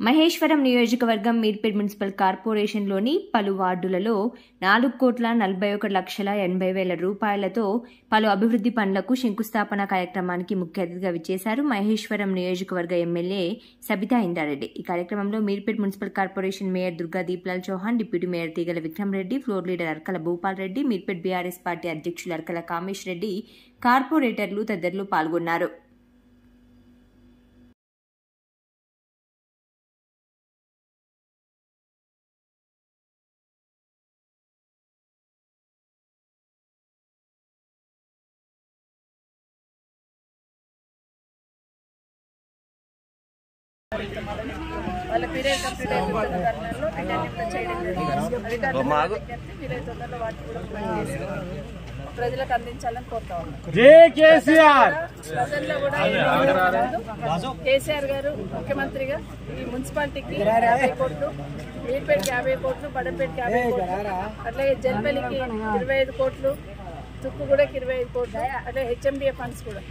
మహేశ్వరం నియోజకవర్గం మీర్పేట్ మున్సిపల్ కార్పొరేషన్లోని పలు వార్డులలో 4,41,80,000 రూపాయలతో పలు అభివృద్ధి పనులకు శంకుస్థాపన కార్యక్రమానికి ముఖ్య అతిథిగా విచ్చేశారు మహేశ్వరం నియోజకవర్గ ఎమ్మెల్యే సబితా ఇంద్రారెడ్డి. ఈ కార్యక్రమంలో Meerpet municipal corporation mayor Durga Deeplal Chauhan, deputy mayor Teegala Vikram Reddy, floor leader Arkala Bhupal Reddy, Meerpet BRS party అధ్యక్షులు అర్కల కామేష్ రెడ్డి, కార్పొరేటర్లు తదితరులు పాల్గొన్నారు. వాళ్ళ పీరియడ్ కంప్లీట్ అయిపోతున్న తరుణంలో వీటన్నిటిలో చేయడం ప్రజలకు అందించాలని కోరుతా ఉన్నాం. ప్రజల్లో కూడా కేసీఆర్ గారు ముఖ్యమంత్రిగా ఈ మున్సిపాలిటీకి 50 కోట్లు, మీర్పేట్కి 50 కోట్లు, బడంపేట్కి 50 కోట్లు, అట్లాగే జల్పల్లికి 25 కోట్లు, తుక్కుగూడకి 25 కోట్లు, అట్లాగే హెచ్ఎండిఏ ఫండ్స్ కూడా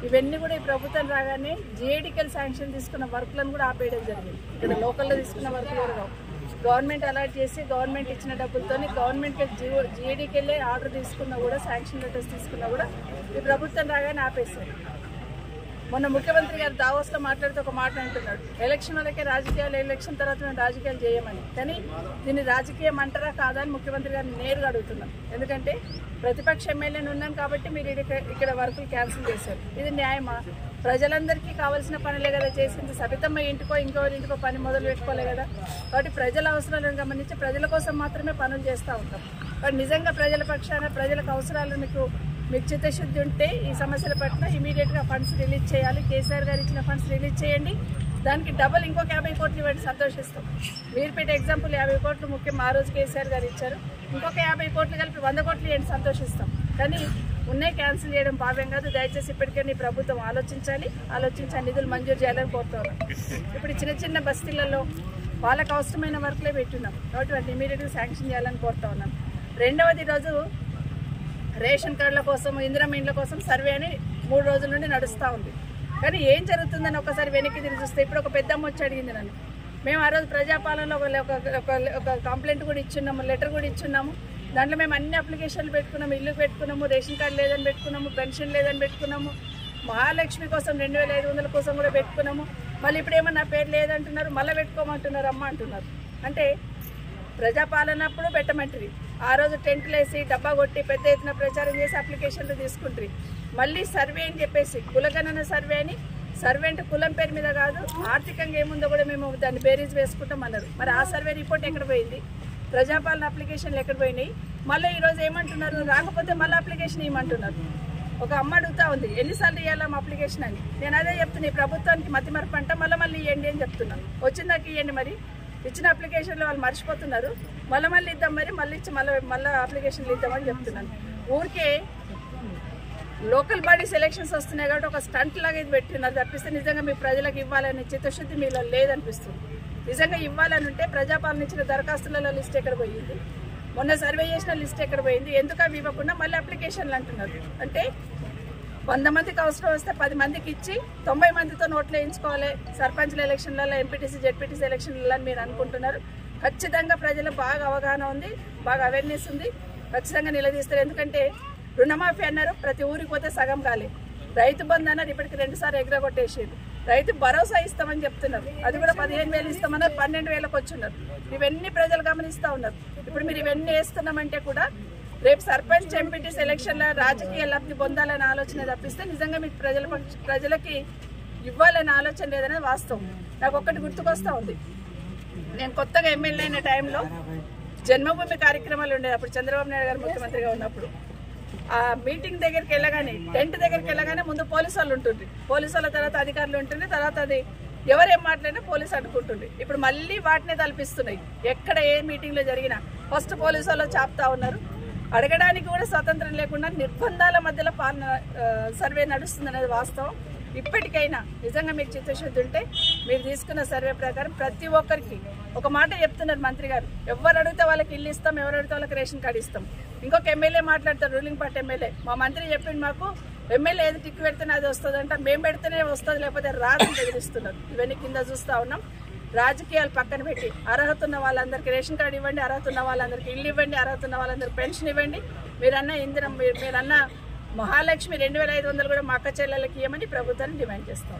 ఇవన్నీ కూడా ఈ ప్రభుత్వం రాగానే జిఐడికల్ శాంక్షన్ తీసుకున్న వర్క్లను కూడా ఆపేయడం జరిగింది. ఇక్కడ లోకల్లో తీసుకున్న వర్క్లు కూడా కావు. గవర్నమెంట్ అలాట్ చేసి గవర్నమెంట్ ఇచ్చిన డబ్బులతో గవర్నమెంట్కి జిఐడికి వెళ్ళి ఆర్డర్ తీసుకున్నా కూడా, శాంక్షన్ లెటర్స్ తీసుకున్నా కూడా ఈ ప్రభుత్వం రాగానే ఆపేశారు. మొన్న ముఖ్యమంత్రి గారు దావోస్లో మాట్లాడుతూ ఒక మాట అంటున్నాడు, ఎలక్షన్ వరకే రాజకీయాలు, ఎలక్షన్ తర్వాత మేము రాజకీయాలు చేయమని. కానీ దీన్ని రాజకీయం అంటారా కాదా అని ముఖ్యమంత్రి గారిని నేరుగా అడుగుతున్నాను. ఎందుకంటే ప్రతిపక్ష ఎమ్మెల్యేని ఉన్నాను కాబట్టి మీరు ఇక్కడ వర్కులు క్యాన్సిల్ చేశారు. ఇది న్యాయమా? ప్రజలందరికీ కావాల్సిన పనులే కదా చేసింది. సబితమ్మ ఇంటికో ఇంకోరి ఇంటికో పని మొదలు పెట్టుకోలే కదా. కాబట్టి ప్రజల అవసరాలను గమనించి ప్రజల కోసం మాత్రమే పనులు చేస్తూ ఉంటాం. కాబట్టి నిజంగా ప్రజల పక్షాన ప్రజలకు అవసరాలు మీకు చిత్తశుద్ధి ఉంటే ఈ సమస్యల పట్ల ఇమీడియట్గా ఫండ్స్ రిలీజ్ చేయాలి. కేసీఆర్ గారు ఇచ్చిన ఫండ్స్ రిలీజ్ చేయండి. దానికి డబల్ ఇంకొక 50 కోట్లు ఇవ్వండి, సంతోషిస్తాం. మీర్పేట ఎగ్జాంపుల్ 50 కోట్లు ముఖ్యం ఆ రోజు కేసీఆర్ గారు ఇచ్చారు. ఇంకొక 50 కోట్లు కలిపి 100 కోట్లు ఇవ్వండి, సంతోషిస్తాం. కానీ ఉన్నాయి క్యాన్సిల్ చేయడం భావ్యం కాదు. దయచేసి ఇప్పటికైనా ప్రభుత్వం ఆలోచించాలి, నిధులు మంజూరు చేయాలని కోరుతున్నాం. ఇప్పుడు చిన్న చిన్న బస్తీలలో వాళ్ళకు అవసరమైన వర్క్లే పెట్టున్నాం కాబట్టి వాటిని ఇమీడియట్గా శాంక్షన్ చేయాలని కోరుతా ఉన్నాం. రెండవది, రోజు రేషన్ కార్డుల కోసం, ఇందిరమ్మ ఇండ్ల కోసం సర్వే అని 3 రోజుల నుండి నడుస్తూ ఉంది. కానీ ఏం జరుగుతుందని ఒకసారి వెనక్కి తిరిగి చూస్తే ఇప్పుడు ఒక పెద్దమ్మ వచ్చి అడిగింది నన్ను. మేము ఆ రోజు ప్రజాపాలనలో ఒక కంప్లైంట్ కూడా ఇచ్చున్నాము, లెటర్ కూడా ఇచ్చున్నాము. దాంట్లో మేము అన్ని అప్లికేషన్లు పెట్టుకున్నాము, ఇల్లు పెట్టుకున్నాము, రేషన్ కార్డు లేదని పెట్టుకున్నాము, పెన్షన్ లేదని పెట్టుకున్నాము, మహాలక్ష్మి కోసం 2,500 కోసం కూడా పెట్టుకున్నాము. మళ్ళీ ఇప్పుడు ఏమన్నా నా పేరు లేదంటున్నారు, మళ్ళీ పెట్టుకోమంటున్నారు అమ్మ అంటున్నారు. అంటే ప్రజాపాలనప్పుడు పెట్టమంటారు, ఆ రోజు టెంట్లు వేసి డబ్బా కొట్టి పెద్ద ఎత్తున ప్రచారం చేసి అప్లికేషన్లు తీసుకుంటారు. మళ్ళీ సర్వే అని చెప్పేసి కులగణన సర్వే అని, సర్వే అంటే కులం పేరు మీద కాదు, ఆర్థికంగా ఏముందో కూడా మేము దాన్ని బేరీజ్ వేసుకుంటాం అన్నారు. మరి ఆ సర్వే రిపోర్ట్ ఎక్కడ పోయింది? ప్రజాపాలన అప్లికేషన్లు ఎక్కడ పోయినాయి? మళ్ళీ ఈరోజు ఏమంటున్నారు, రాకపోతే మళ్ళీ అప్లికేషన్ ఇవ్వమంటున్నారు. ఒక అమ్మ అడుగుతా ఉంది, ఎన్నిసార్లు ఇవ్వాలి మా అప్లికేషన్ అని. నేను అదే చెప్తున్నా, ఈ ప్రభుత్వానికి మతిమరపు అంట, మళ్ళీ ఇవ్వండి అని చెప్తున్నాను. వచ్చిందాక ఇవ్వండి. మరి ఇచ్చిన అప్లికేషన్లు వాళ్ళు మర్చిపోతున్నారు. మళ్ళీ ఇద్దాం, మళ్ళీ ఇచ్చి మళ్ళీ అప్లికేషన్లు ఇద్దామని చెప్తున్నాను. ఊరికే లోకల్ బాడీస్ ఎలక్షన్స్ వస్తున్నాయి కాబట్టి ఒక స్టంట్ లాగా ఇది పెట్టినారు తప్పిస్తే నిజంగా మీ ప్రజలకు ఇవ్వాలనే చిత్తశుద్ధి మీలో లేదనిపిస్తుంది. నిజంగా ఇవ్వాలని ఉంటే ప్రజాపాలన ఇచ్చిన దరఖాస్తులలో లిస్ట్ ఎక్కడ పోయింది? మొన్న సర్వే చేసిన లిస్ట్ ఎక్కడ పోయింది? ఎందుకు అవి ఇవ్వకుండా మళ్ళీ అప్లికేషన్లు అంటున్నారు? అంటే 100 మందికి అవసరం వస్తే 10 మందికి ఇచ్చి 90 మందితో నోట్లు వేయించుకోవాలి సర్పంచ్ల ఎలక్షన్లలో, ఎంపీటీసీ, జెడ్పీటీసీ ఎలక్షన్లలో అని మీరు అనుకుంటున్నారు. ఖచ్చితంగా ప్రజలకు బాగా అవగాహన ఉంది, బాగా అవేర్నెస్ ఉంది. ఖచ్చితంగా నిలదీస్తారు. ఎందుకంటే రుణమాఫీ అన్నారు, ప్రతి ఊరికి పోతే సగం కాలే. రైతు బంధు అన్నారు, ఇప్పటికి 2 సార్లు ఎగరగొట్టేసారు. రైతు భరోసా ఇస్తామని చెప్తున్నారు, అది కూడా 15,000 ఇస్తామన్నారు, 12,000కి వచ్చున్నారు. ఇవన్నీ ప్రజలు గమనిస్తూ ఉన్నారు. ఇప్పుడు మీరు ఇవన్నీ వేస్తున్నామంటే కూడా రేపు సర్పంచ్, ఎంపీటీసీ ఎలక్షన్ల రాజకీయ లబ్ధి పొందాలనే ఆలోచన తప్పిస్తే నిజంగా మీకు ప్రజలకి ఇవ్వాలనే ఆలోచన లేదనేది వాస్తవం. నాకు ఒక్కటి గుర్తుకొస్తూ ఉంది. నేను కొత్తగా ఎమ్మెల్యే అయిన టైంలో జన్మభూమి కార్యక్రమాలు ఉండేది. అప్పుడు చంద్రబాబు నాయుడు గారు ముఖ్యమంత్రిగా ఉన్నప్పుడు ఆ మీటింగ్ దగ్గరికి వెళ్ళగానే, టెంట్ దగ్గరికి వెళ్ళగానే ముందు పోలీసు వాళ్ళు ఉంటుండ్రి, పోలీసు వాళ్ళ తర్వాత అధికారులు ఉంటుండ్రి, తర్వాత అది ఎవరేం మాట్లాడినా పోలీసు అడ్డుకుంటుండ్రి. ఇప్పుడు మళ్ళీ వాటినే తలపిస్తున్నాయి. ఎక్కడ ఏ మీటింగ్లో జరిగినా ఫస్ట్ పోలీసు వాళ్ళు చాపుతా ఉన్నారు. అడగడానికి కూడా స్వతంత్రం లేకుండా నిర్బంధాల మధ్యలో సర్వే నడుస్తుంది అనేది వాస్తవం. ఇప్పటికైనా నిజంగా మీకు చిత్తశుద్ధి ఉంటే మీరు తీసుకున్న సర్వే ప్రకారం ప్రతి ఒక్కరికి ఒక మాట చెప్తున్నారు మంత్రి గారు, ఎవరు అడిగితే వాళ్ళకి ఇల్లు ఇస్తాం, ఎవరు అడిగితే వాళ్ళకి రేషన్ కార్డు ఇస్తాం. ఇంకొక ఎమ్మెల్యే మాట్లాడతారు, రూలింగ్ పార్టీ ఎమ్మెల్యే, మా మంత్రి చెప్పింది మాకు ఎమ్మెల్యే ఏది టిక్ పెడితేనే అది వస్తుంది అంట, మేము పెడితేనే వస్తుంది లేకపోతే రాదని బెదిరిస్తున్నారు. ఇవన్నీ కింద చూస్తూ ఉన్నాం. రాజకీయాలు పక్కన పెట్టి అర్హత ఉన్న వాళ్ళందరికీ రేషన్ కార్డు ఇవ్వండి, అర్హత ఉన్న వాళ్ళందరికీ ఇల్లు ఇవ్వండి, అర్హత ఉన్న వాళ్ళందరికీ పెన్షన్ ఇవ్వండి. మీరన్న మహాలక్ష్మి 2500 కూడా మా అక్క చెల్లెలకి ఇవ్వమని ప్రభుత్వాన్ని డిమాండ్ చేస్తాం.